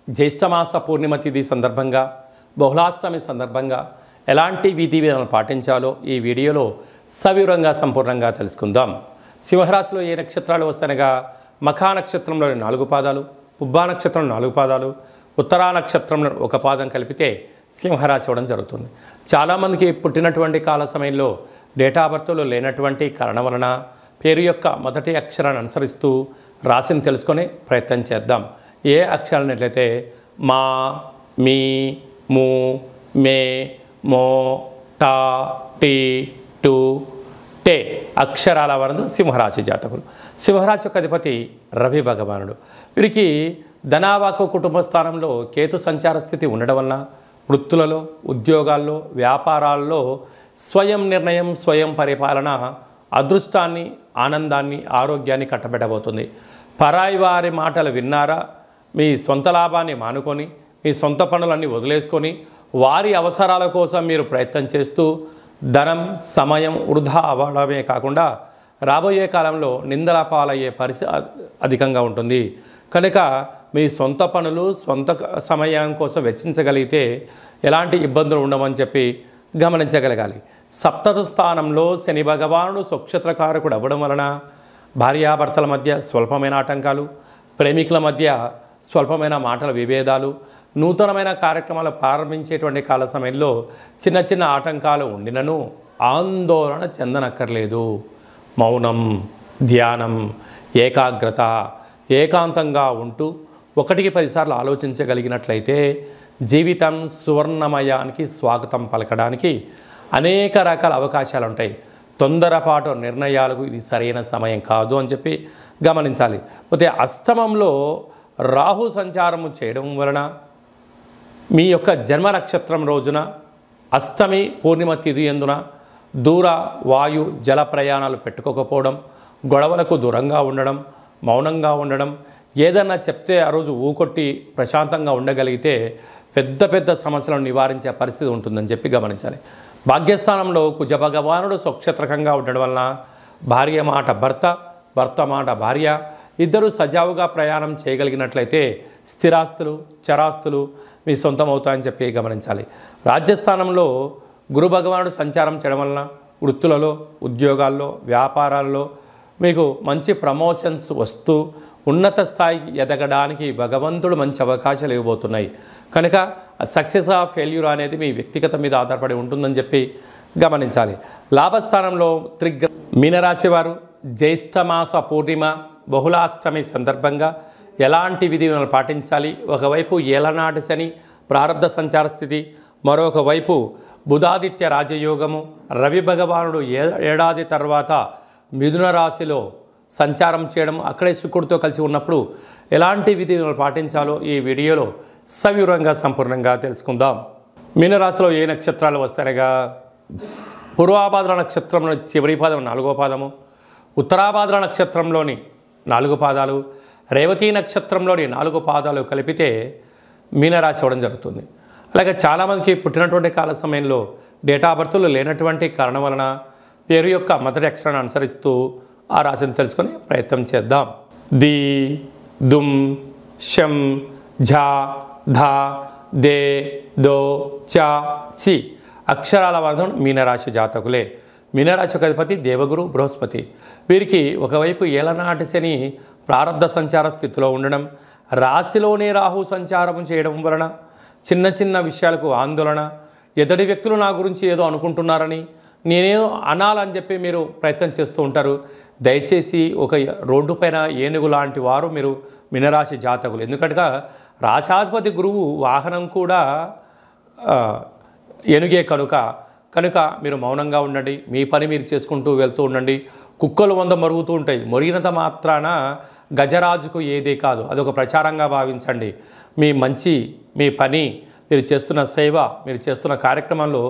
జ్యేష్ఠమాస పూర్ణిమ తిథి సందర్భంగా బహుళాష్టమి సందర్భంగా ఎలాంటి విధి విధానాలు పాటించాలో ఈ వీడియోలో సవివరంగా సంపూర్ణంగా తెలుసుకుందాం. సింహరాశిలో ఏ నక్షత్రాలు వస్తాయనగా మఖా నక్షత్రంలోని 4 పాదాలు, పుబ్బా నక్షత్రంలో 4 పాదాలు, ఉత్తరా నక్షత్రంలో 1 పాదం కలిపితే సింహరాశి అవ్వడం జరుగుతుంది. చాలామందికి పుట్టినటువంటి కాల సమయంలో డేటా బర్త్లో లేనటువంటి కారణం వలన పేరు యొక్క మొదటి అక్షరాన్ని అనుసరిస్తూ రాశిని తెలుసుకొని ప్రయత్నం చేద్దాం. ఏ అక్షరాలైతే మా, మీ, ము, మే, మో, టా, టీ, టు, టే అక్షరాల వారు సింహరాశి జాతకులు. సింహరాశి యొక్క అధిపతి రవి భగవానుడు. వీరికి ధనావాకు కుటుంబ స్థానంలో కేతు సంచార స్థితి ఉండడం వలన వృత్తులలో, ఉద్యోగాల్లో, వ్యాపారాల్లో స్వయం నిర్ణయం, స్వయం పరిపాలన అదృష్టాన్ని, ఆనందాన్ని, ఆరోగ్యాన్ని కట్టబెట్టబోతుంది. పరాయి వారి మాటలు విన్నారా? మీ సొంత లాభాన్ని మానుకొని మీ సొంత పనులన్నీ వదిలేసుకొని వారి అవసరాల కోసం మీరు ప్రయత్నం చేస్తూ ధనం, సమయం వృధా అవ్వడమే కాకుండా రాబోయే కాలంలో నిందల పాలయ్యే పరిస్థితి అధికంగా ఉంటుంది. కనుక మీ సొంత పనులు సొంత సమయం కోసం వెచ్చించగలిగితే ఎలాంటి ఇబ్బందులు ఉండవని చెప్పి గమనించగలగాలి. సప్తమ స్థానంలో శని భగవానుడు స్వక్షేత్రకారకుడు అవ్వడం వలన భార్యాభర్తల మధ్య స్వల్పమైన ఆటంకాలు, ప్రేమికుల మధ్య స్వల్పమైన మాటల విభేదాలు, నూతనమైన కార్యక్రమాలు ప్రారంభించేటువంటి కాల సమయంలో చిన్న చిన్న ఆటంకాలు ఉండినను ఆందోళన చెందనక్కర్లేదు. మౌనం, ధ్యానం, ఏకాగ్రత, ఏకాంతంగా ఉంటూ 1కి 10 సార్లు ఆలోచించగలిగినట్లయితే జీవితం సువర్ణమయానికి స్వాగతం పలకడానికి అనేక రకాల అవకాశాలు ఉంటాయి. తొందరపాటు నిర్ణయాలకు ఇది సరైన సమయం కాదు అని చెప్పి గమనించాలి. పోతే అష్టమంలో రాహు సంచారము చేయడం వలన మీ యొక్క జన్మ నక్షత్రం రోజున అష్టమి పూర్ణిమ తిథి ఎందున దూర, వాయు, జల ప్రయాణాలు పెట్టుకోకపోవడం, గొడవలకు దూరంగా ఉండడం, మౌనంగా ఉండడం, ఏదన్నా చెప్తే ఆ రోజు ఊకొట్టి ప్రశాంతంగా ఉండగలిగితే పెద్ద పెద్ద సమస్యలను నివారించే పరిస్థితి ఉంటుందని చెప్పి గమనించాలి. భాగ్యస్థానంలో కుజ భగవానుడు స్వక్షేత్రకంగా ఉండడం వలన భార్య మాట భర్త, భర్త మాట భార్య ఇద్దరు సజావుగా ప్రయాణం చేయగలిగినట్లయితే స్థిరాస్తులు, చరాస్తులు మీ సొంతం అవుతాయని చెప్పి గమనించాలి. రాజ్యస్థానంలో గురు భగవానుడు సంచారం చేయడం వలన వృత్తులలో, ఉద్యోగాల్లో, వ్యాపారాల్లో మీకు మంచి ప్రమోషన్స్ వస్తూ ఉన్నత స్థాయికి ఎదగడానికి భగవంతుడు మంచి అవకాశాలు ఇవ్వబోతున్నాయి. కనుక సక్సెస్ ఆఫ్ ఫెయిల్యూర్ అనేది మీ వ్యక్తిగత మీద ఆధారపడి ఉంటుందని చెప్పి గమనించాలి. లాభస్థానంలో మీనరాశి వారు జ్యేష్ఠమాస పూర్ణిమ బహుళాష్టమి సందర్భంగా ఎలాంటి విధిలను పాటించాలి? ఒకవైపు ఏలనాటి శని ప్రారబ్ధ సంచార స్థితి, మరొక వైపు బుధాదిత్య రాజయోగము, రవి భగవానుడు ఏడాది తర్వాత మిథున రాశిలో సంచారం చేయడం, అక్కడే శుక్రుడితో కలిసి ఉన్నప్పుడు ఎలాంటి విధిలను పాటించాలో ఈ వీడియోలో సవివరంగా సంపూర్ణంగా తెలుసుకుందాం. మీనరాశిలో ఏ నక్షత్రాలు వస్తాయనగా పూర్వాభాద్ర నక్షత్రంలో చివరి పాదం 4వ పాదము, ఉత్తరాభాద్ర నక్షత్రంలోని 4 పాదాలు, రేవతి నక్షత్రంలోని 4 పాదాలు కలిపితే మీనరాశి అవ్వడం జరుగుతుంది. అలాగే చాలామందికి పుట్టినటువంటి కాల సమయంలో డేటా బర్త్లు లేనటువంటి కారణం వలన పేరు యొక్క మొదటి అక్షరాన్ని అనుసరిస్తూ ఆ రాశిని తెలుసుకొని ప్రయత్నం చేద్దాం. ది, దుమ్, షం, ఝా, ధా, దే, దో, చా, చి అక్షరాల వర్ధం మీనరాశి జాతకులే. మీనరాశి యొక్క అధిపతి దేవగురు బృహస్పతి. వీరికి ఒకవైపు ఏలనాటి శని ప్రారబ్ధ సంచార స్థితిలో ఉండడం, రాశిలోనే రాహు సంచారం చేయడం వలన చిన్న చిన్న విషయాలకు ఆందోళన, ఎదుటి వ్యక్తులు నా గురించి ఏదో అనుకుంటున్నారని నేనేదో అనాలని చెప్పి మీరు ప్రయత్నం చేస్తూ ఉంటారు. దయచేసి ఒక రోడ్డు పైన ఏనుగు లాంటి వారు మీరు మీనరాశి జాతకులు. ఎందుకంటే రాశాధిపతి గురువు వాహనం కూడా ఏనుగే కనుక మీరు మౌనంగా ఉండండి, మీ పని మీరు చేసుకుంటూ వెళ్తూ ఉండండి. కుక్కలు 100 మరుగుతూ ఉంటాయి, మొరిగినంత మాత్రాన గజరాజుకు ఏదే కాదు, అదొక ప్రచారంగా భావించండి. మీ మంచి, మీ పని, మీరు చేస్తున్న సేవ, మీరు చేస్తున్న కార్యక్రమంలో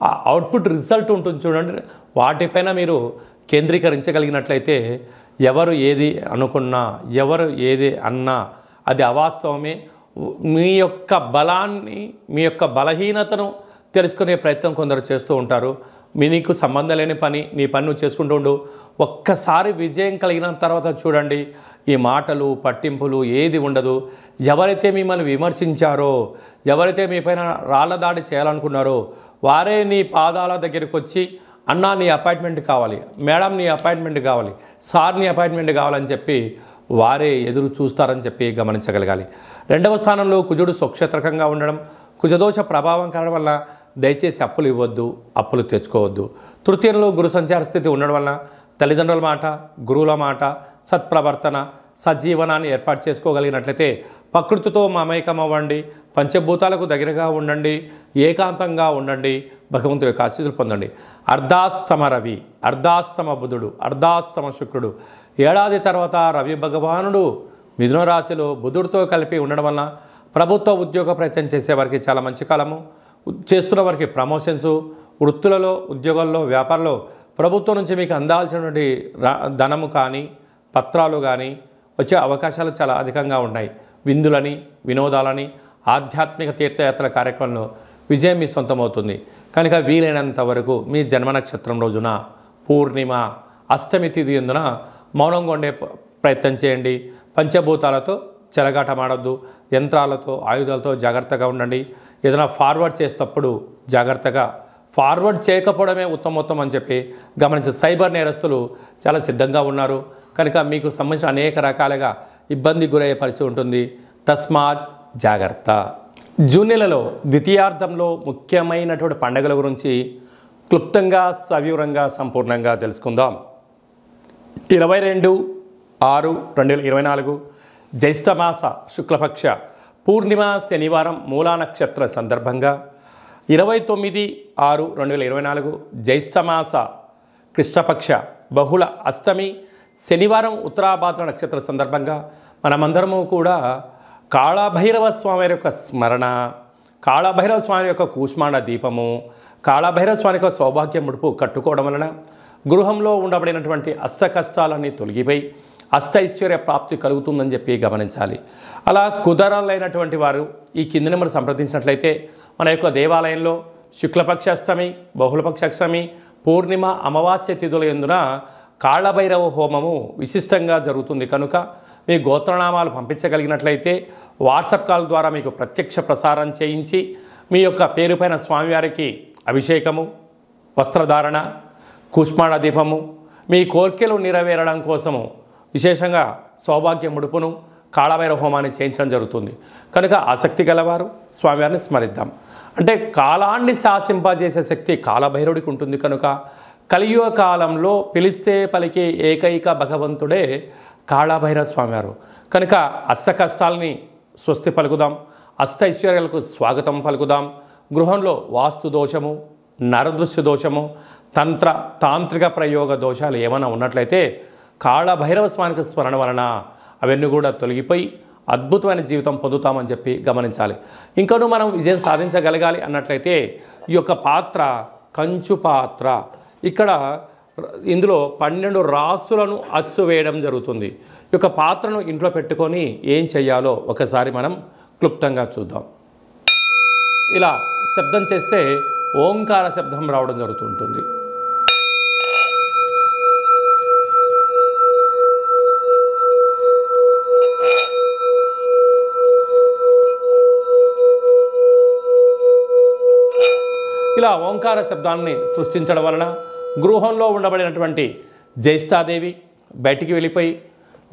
ఆ అవుట్పుట్ రిజల్ట్ ఉంటుంది చూడండి, వాటిపైన మీరు కేంద్రీకరించగలిగినట్లయితే ఎవరు ఏది అనుకున్నా, ఎవరు ఏది అన్నా అది అవాస్తవమే. మీ యొక్క బలాన్ని, మీ యొక్క బలహీనతను తెలుసుకునే ప్రయత్నం కొందరు చేస్తూ ఉంటారు. నీకు సంబంధం లేని పని, నీ పని నువ్వు చేసుకుంటూ ఉండు. ఒక్కసారి విజయం కలిగిన తర్వాత చూడండి, ఈ మాటలు పట్టింపులు ఏది ఉండదు. ఎవరైతే మిమ్మల్ని విమర్శించారో, ఎవరైతే మీ పైన రాళ్ళ దాడి చేయాలనుకున్నారో వారే నీ పాదాల దగ్గరికి వచ్చి, అన్నా నీ అపాయింట్మెంట్ కావాలి, మేడం నీ అపాయింట్మెంట్ కావాలి, సార్ నీ అపాయింట్మెంట్ కావాలని చెప్పి వారే ఎదురు చూస్తారని చెప్పి గమనించగలగాలి. రెండవ స్థానంలో కుజుడు స్వక్షేత్రకంగా ఉండడం, కుజదోష ప్రభావం కావడం వల్ల దయచేసి అప్పులు ఇవ్వద్దు, అప్పులు తెచ్చుకోవద్దు. తృతీయంలో గురు సంచార స్థితి ఉండడం వల్ల తల్లిదండ్రుల మాట, గురువుల మాట, సత్ప్రవర్తన, సజ్జీవనాన్ని ఏర్పాటు చేసుకోగలిగినట్లయితే ప్రకృతితో మమేకం అవ్వండి, పంచభూతాలకు దగ్గరగా ఉండండి, ఏకాంతంగా ఉండండి, భగవంతుడి యొక్క ఆశీస్సులు పొందండి. అర్ధాస్తమ రవి, అర్ధాస్తమ బుధుడు, అర్ధాస్తమ శుక్రుడు, ఏడాది తర్వాత రవి భగవానుడు మిథున రాశిలో బుధుడితో కలిపి ఉండడం వలన ప్రభుత్వ ఉద్యోగ ప్రయత్నం చేసేవారికి చాలా మంచి కాలము. చేస్తున్న వారికి ప్రమోషన్స్, వృత్తులలో, ఉద్యోగాల్లో, వ్యాపారంలో ప్రభుత్వం నుంచి మీకు అందాల్సినటువంటి ధనము కానీ పత్రాలు కానీ వచ్చే అవకాశాలు చాలా అధికంగా ఉన్నాయి. విందులని, వినోదాలని, ఆధ్యాత్మిక తీర్థయాత్రల కార్యక్రమంలో విజయం మీ సొంతమవుతుంది. కనుక వీలైనంత వరకు మీ జన్మ నక్షత్రం రోజున పూర్ణిమ, అష్టమి తిథి ఎందున మౌనంగా ఉండే ప్రయత్నం చేయండి. పంచభూతాలతో చెలగాటమాడొద్దు, యంత్రాలతో, ఆయుధాలతో జాగ్రత్తగా ఉండండి. ఏదైనా ఫార్వర్డ్ చేసేటప్పుడు జాగ్రత్తగా ఫార్వర్డ్ చేయకపోవడమే ఉత్తమోత్తం అని చెప్పి గమనించి సైబర్ నేరస్తులు చాలా సిద్ధంగా ఉన్నారు. కనుక మీకు సంబంధించిన అనేక రకాలుగా ఇబ్బంది గురయ్యే పరిస్థితి ఉంటుంది. తస్మాత్ జాగ్రత్త. జూన్ నెలలో ద్వితీయార్థంలో ముఖ్యమైనటువంటి పండుగల గురించి క్లుప్తంగా, సవివరంగా, సంపూర్ణంగా తెలుసుకుందాం. 22/6/2024 జ్యేష్ఠమాస శుక్లపక్ష పూర్ణిమ శనివారం మూలా నక్షత్ర సందర్భంగా 29/6/2024 జ్యేష్ఠమాస కృష్ణపక్ష బహుళ అష్టమి శనివారం ఉత్తరాభాద్ర నక్షత్ర సందర్భంగా మనమందరము కూడా కాళభైరవ స్వామి యొక్క స్మరణ, కాళభైరవ స్వామి యొక్క కూష్మాండ దీపము, కాళభైరవ స్వామి యొక్క సౌభాగ్య ముడుపు కట్టుకోవడం వలన గృహంలో ఉండబడినటువంటి అష్ట కష్టాలన్నీ తొలగిపోయి అష్టైశ్వర్య ప్రాప్తి కలుగుతుందని చెప్పి గమనించాలి. అలా కుదరలైనటువంటి వారు ఈ కింద నెంబర్ సంప్రదించినట్లయితే మన యొక్క దేవాలయంలో శుక్లపక్ష అష్టమి, బహుళపక్ష అష్టమి, పూర్ణిమ, అమావాస్య తిథుల యందున కాళభైరవ హోమము విశిష్టంగా జరుగుతుంది. కనుక మీ గోత్రనామాలు పంపించగలిగినట్లయితే వాట్సాప్ కాల్ ద్వారా మీకు ప్రత్యక్ష ప్రసారం చేయించి మీ యొక్క పేరుపైన స్వామివారికి అభిషేకము, వస్త్రధారణ, కూష్మాండ దీపము, మీ కోర్కెలు నెరవేరడం కోసము విశేషంగా సౌభాగ్య ముడుపును, కాళభైరవ హోమాన్ని చేయించడం జరుగుతుంది. కనుక ఆసక్తి గలవారు స్వామివారిని స్మరిద్దాం. అంటే కాలాన్ని శాసింపజేసే శక్తి కాళభైరవుడికి ఉంటుంది. కనుక కలియుగ కాలంలో పిలిస్తే పలికే ఏకైక భగవంతుడే కాళభైరవ స్వామివారు. కనుక అష్ట కష్టాలని స్వస్తి పలుకుదాం, అష్టైశ్వర్యాలకు స్వాగతం పలుకుదాం. గృహంలో వాస్తు దోషము, నరదృశ్య దోషము, తాంత్రిక ప్రయోగ దోషాలు ఏమైనా ఉన్నట్లయితే కాళభైరవ స్వామికి స్మరణ వలన అవన్నీ కూడా తొలగిపోయి అద్భుతమైన జీవితం పొందుతామని చెప్పి గమనించాలి. ఇంకనూ మనం విజయం సాధించగలగాలి అన్నట్లయితే ఈ యొక్క పాత్ర కంచు పాత్ర. ఇక్కడ ఇందులో 12 రాసులను అచ్చు వేయడం జరుగుతుంది. ఈ యొక్క పాత్రను ఇంట్లో పెట్టుకొని ఏం చెయ్యాలో ఒకసారి మనం క్లుప్తంగా చూద్దాం. ఇలా శబ్దం చేస్తే ఓంకార శబ్దం రావడం జరుగుతుంటుంది. ఇలా ఓంకార శబ్దాన్ని సృష్టించడం వలన గృహంలో ఉండబడినటువంటి జ్యేష్ఠాదేవి బయటికి వెళ్ళిపోయి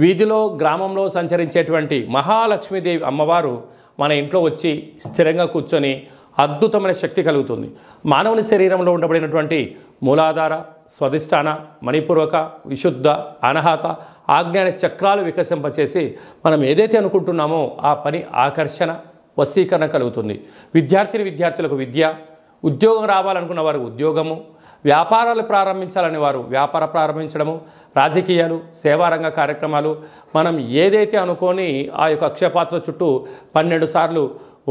వీధిలో, గ్రామంలో సంచరించేటువంటి మహాలక్ష్మీదేవి అమ్మవారు మన ఇంట్లో వచ్చి స్థిరంగా కూర్చొని అద్భుతమైన శక్తి కలుగుతుంది. మానవుని శరీరంలో ఉండబడినటువంటి మూలాధార, స్వధిష్టాన, మణిపూర్వక, విశుద్ధ, అనాహత, ఆజ్ఞాన చక్రాలు వికసింపచేసి మనం ఏదైతే అనుకుంటున్నామో ఆ పని ఆకర్షణ, వశీకరణ కలుగుతుంది. విద్యార్థులకు విద్య, ఉద్యోగం రావాలనుకున్న వారు ఉద్యోగము, వ్యాపారాలు ప్రారంభించాలని వారు వ్యాపార ప్రారంభించడము, రాజకీయాలు, సేవారంగ కార్యక్రమాలు, మనం ఏదైతే అనుకొని ఆ యొక్క అక్షయపాత్ర చుట్టూ 12 సార్లు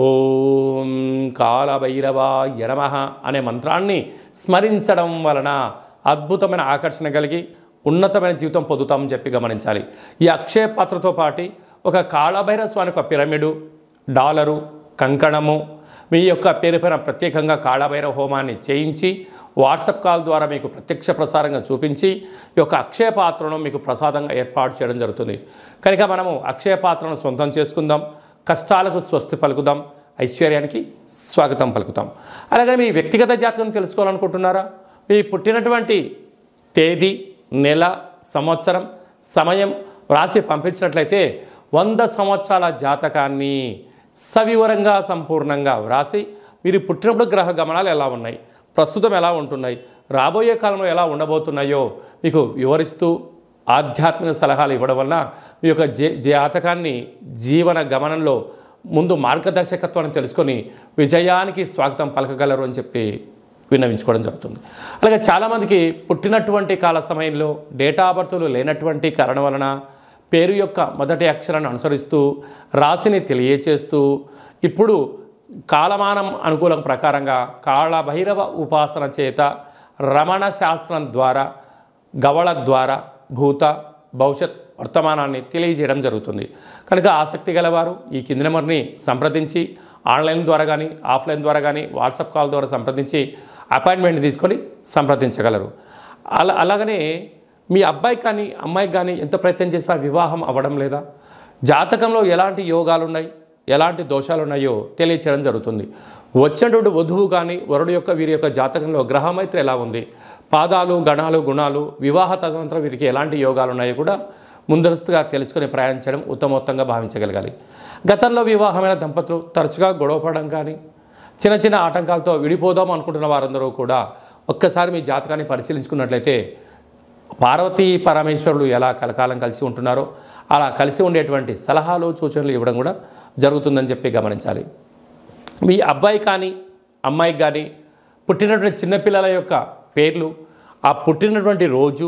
ఓం కాళభైరవాయ నమః అనే మంత్రాన్ని స్మరించడం వలన అద్భుతమైన ఆకర్షణ కలిగి ఉన్నతమైన జీవితం పొందుతామని చెప్పి గమనించాలి. ఈ అక్షయ పాత్రతో పాటు ఒక కాళభైరవ స్వామి యొక్క పిరమిడు, డాలరు, కంకణము, మీ యొక్క పేరుపైన ప్రత్యేకంగా కాళభైరవ హోమాన్ని చేయించి వాట్సాప్ కాల్ ద్వారా మీకు ప్రత్యక్ష ప్రసారంగా చూపించి ఈ యొక్క అక్షయ పాత్రను మీకు ప్రసాదంగా ఏర్పాటు చేయడం జరుగుతుంది. కనుక మనము అక్షయ పాత్రను సొంతం చేసుకుందాం, కష్టాలకు స్వస్తి పలుకుదాం, ఐశ్వర్యానికి స్వాగతం పలుకుతాం. అలాగే మీ వ్యక్తిగత జాతకం తెలుసుకోవాలనుకుంటున్నారా? మీ పుట్టినటువంటి తేదీ, నెల, సంవత్సరం, సమయం రాసి పంపించినట్లయితే 100 సంవత్సరాల జాతకాన్ని సవివరంగా సంపూర్ణంగా వ్రాసి మీరు పుట్టినప్పుడు గ్రహ గమనాలు ఎలా ఉన్నాయి, ప్రస్తుతం ఎలా ఉంటున్నాయి, రాబోయే కాలంలో ఎలా ఉండబోతున్నాయో మీకు వివరిస్తూ ఆధ్యాత్మిక సలహాలు ఇవ్వడం వలన మీ యొక్క జాతకాన్ని జీవన గమనంలో ముందు మార్గదర్శకత్వాన్ని తెలుసుకొని విజయానికి స్వాగతం పలకగలరు అని చెప్పి విన్నవించుకోవడం జరుగుతుంది. అలాగే చాలామందికి పుట్టినటువంటి కాల సమయంలో డేటా ఆఫ్ బర్త్లు లేనటువంటి కారణం వలన పేరు యొక్క మొదటి అక్షరాన్ని అనుసరిస్తూ రాశిని తెలియచేస్తూ ఇప్పుడు కాలమానం అనుకూలం ప్రకారంగా కాళభైరవ ఉపాసన చేత రమణ శాస్త్రం ద్వారా గవళ ద్వారా భూత భవిష్యత్ వర్తమానాన్ని తెలియజేయడం జరుగుతుంది. కనుక ఆసక్తి గలవారు ఈ కింది నెంబర్ని సంప్రదించి ఆన్లైన్ ద్వారా కానీ ఆఫ్లైన్ ద్వారా కానీ వాట్సాప్ కాల్ ద్వారా సంప్రదించి అపాయింట్మెంట్ తీసుకొని సంప్రదించగలరు. అలాగనే మీ అబ్బాయికి కానీ అమ్మాయికి కానీ ఎంత ప్రయత్నం చేసినా వివాహం అవ్వడం లేదా, జాతకంలో ఎలాంటి యోగాలు ఉన్నాయి, ఎలాంటి దోషాలు ఉన్నాయో తెలియచేయడం జరుగుతుంది. వచ్చినటువంటి వధువు కానీ వరుడు యొక్క వీరి యొక్క జాతకంలో గ్రహమైత్రి ఎలా ఉంది, పాదాలు గణాలు గుణాలు వివాహ తదనంతరం వీరికి ఎలాంటి యోగాలు ఉన్నాయో కూడా ముందస్తుగా తెలుసుకొని ప్రయాణించడం ఉత్తమోత్తంగా భావించగలగాలి. గతంలో వివాహమైన దంపతులు తరచుగా గొడవపడడం కానీ చిన్న చిన్న ఆటంకాలతో విడిపోదాం అనుకుంటున్న వారందరూ కూడా ఒక్కసారి మీ జాతకాన్ని పరిశీలించుకున్నట్లయితే పార్వతీ పరమేశ్వరులు ఎలా కలకాలం కలిసి ఉంటున్నారో అలా కలిసి ఉండేటువంటి సలహాలు సూచనలు ఇవ్వడం కూడా జరుగుతుందని చెప్పి గమనించాలి. మీ అబ్బాయి కానీ అమ్మాయికి కానీ పుట్టినటువంటి చిన్నపిల్లల యొక్క పేర్లు, ఆ పుట్టినటువంటి రోజు,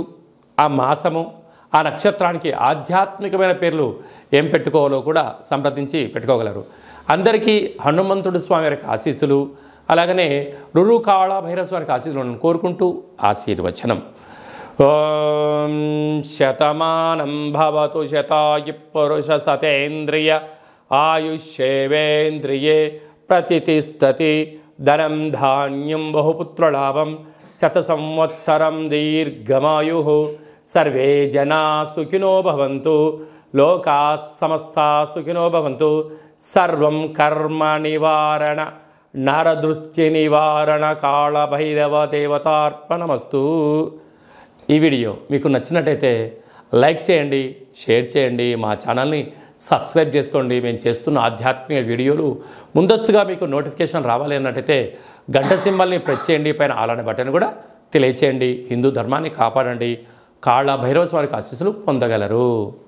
ఆ మాసము, ఆ నక్షత్రానికి ఆధ్యాత్మికమైన పేర్లు ఏం పెట్టుకోవాలో కూడా సంప్రదించి పెట్టుకోగలరు. అందరికీ హనుమంతుడు స్వామి వారికి ఆశీస్సులు, అలాగనే రురు కాళభైరవ స్వామికి ఆశీస్సులను కోరుకుంటూ ఆశీర్వచనం. ఓం శతమానం భవతు శతాయు పురుష సతేంద్రియ ఆయుష్యేవేంద్రియే ప్రతిష్టతి ధనం ధాన్యం బహుపుత్రలాభం శత సంవత్సరం దీర్ఘమాయు సర్వే జనా సుఖినో భవంతు లోకా సమస్తా సుఖినో భవంతు. సర్వం కర్మ నివారణ నరదృష్టి నివారణ కాళభైరవ దేవతార్పణమస్తు. ఈ వీడియో మీకు నచ్చినట్టయితే లైక్ చేయండి, షేర్ చేయండి, మా ఛానల్ని సబ్స్క్రైబ్ చేసుకోండి. మేము చేస్తున్న ఆధ్యాత్మిక వీడియోలు ముందస్తుగా మీకు నోటిఫికేషన్ రావాలి అన్నట్టయితే గంట సింబల్ని ప్రెస్ చేయండి, పైన ఆల్ అనే బటన్ కూడా తెలియచేయండి. హిందూ ధర్మాన్ని కాపాడండి, కాళభైరవ స్వామికి ఆశీస్సులు పొందగలరు.